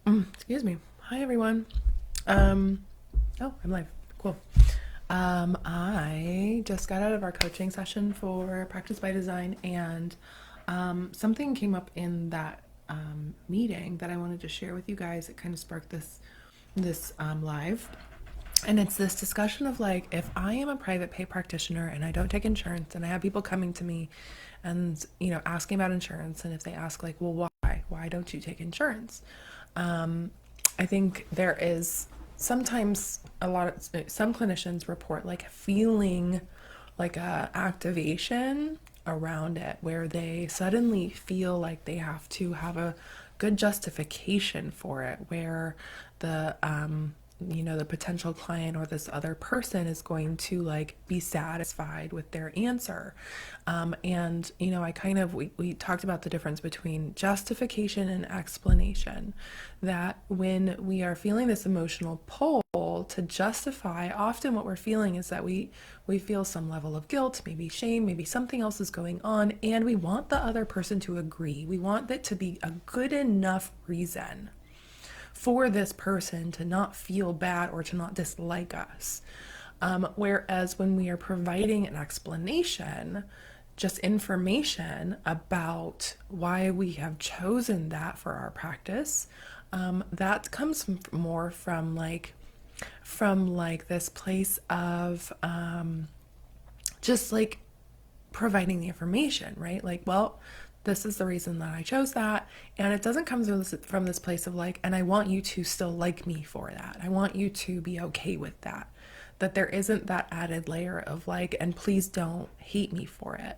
Excuse me. Hi, everyone. Oh, I'm live. Cool. I just got out of our coaching session for Practice by Design, and something came up in that meeting that I wanted to share with you guys. It kind of sparked this live, and it's this discussion of like, if I am a private pay practitioner and I don't take insurance, and I have people coming to me and asking about insurance, and if they ask like, well, why don't you take insurance? I think there is sometimes some clinicians report like feeling like a activation around it, where they suddenly feel like they have to have a good justification for it, where the potential client or this other person is going to like be satisfied with their answer. And we talked about the difference between justification and explanation, that when we are feeling this emotional pull to justify, often what we're feeling is that we feel some level of guilt, maybe shame, maybe something else is going on, and we want the other person to agree. We want that to be a good enough reason for this person to not feel bad or to not dislike us. Whereas when we are providing an explanation, just information about why we have chosen that for our practice, that comes more from this place of just like providing the information, right? Like, well, this is the reason that I chose that. And it doesn't come from this place of like, and I want you to still like me for that. I want you to be okay with that. That there isn't that added layer of like, and please don't hate me for it.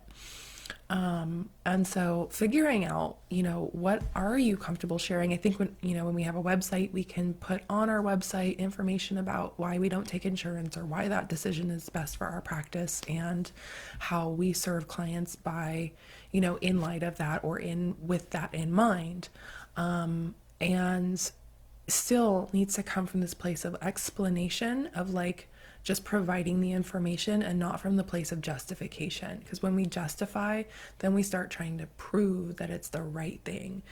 And so figuring out, what are you comfortable sharing? I think when we have a website, we can put on our website information about why we don't take insurance, or why that decision is best for our practice, and how we serve clients by, in light of that, or with that in mind. And still needs to come from this place of explanation, of like just providing the information, and not from the place of justification. Because when we justify, then we start trying to prove that it's the right thing.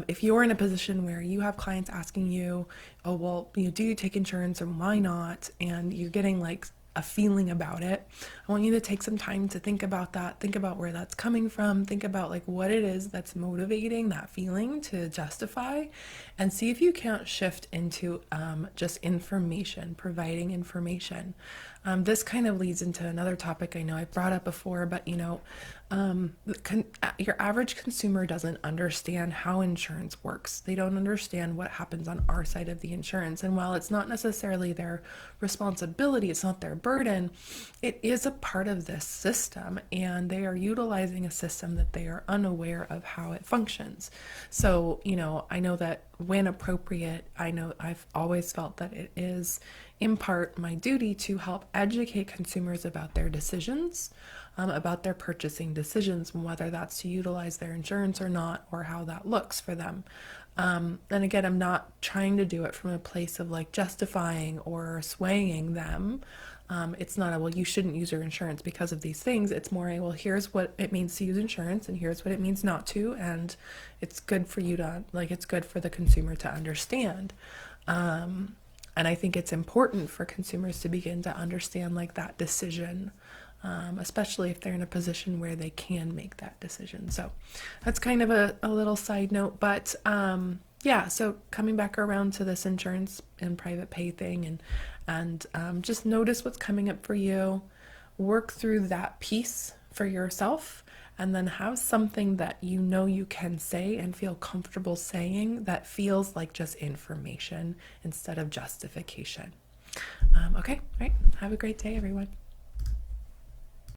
If you're in a position where you have clients asking you, oh, well, do you take insurance, and why not? And you're getting like a feeling about it, I want you to take some time to think about that. Think about where that's coming from. Think about like what it is that's motivating that feeling to justify, and see if you can't shift into just information, providing information. This kind of leads into another topic I know I brought up before, but your average consumer doesn't understand how insurance works. They don't understand what happens on our side of the insurance. And while it's not necessarily their responsibility, it's not their burden, it is a part of this system, and they are utilizing a system that they are unaware of how it functions. So, I know that when appropriate, I've always felt that it is in part my duty to help educate consumers about their decisions, about their purchasing decisions, and whether that's to utilize their insurance or not, or how that looks for them. And again, I'm not trying to do it from a place of like justifying or swaying them. It's not a, well, you shouldn't use your insurance because of these things. It's more a, well, here's what it means to use insurance, and here's what it means not to. And it's good for you to, like, it's good for the consumer to understand. And I think it's important for consumers to begin to understand like that decision, especially if they're in a position where they can make that decision. So that's kind of a little side note, but yeah, so coming back around to this insurance and private pay thing, and just notice what's coming up for you, work through that piece for yourself, and then have something that you can say and feel comfortable saying that feels like just information instead of justification. Okay, all right. Have a great day, everyone.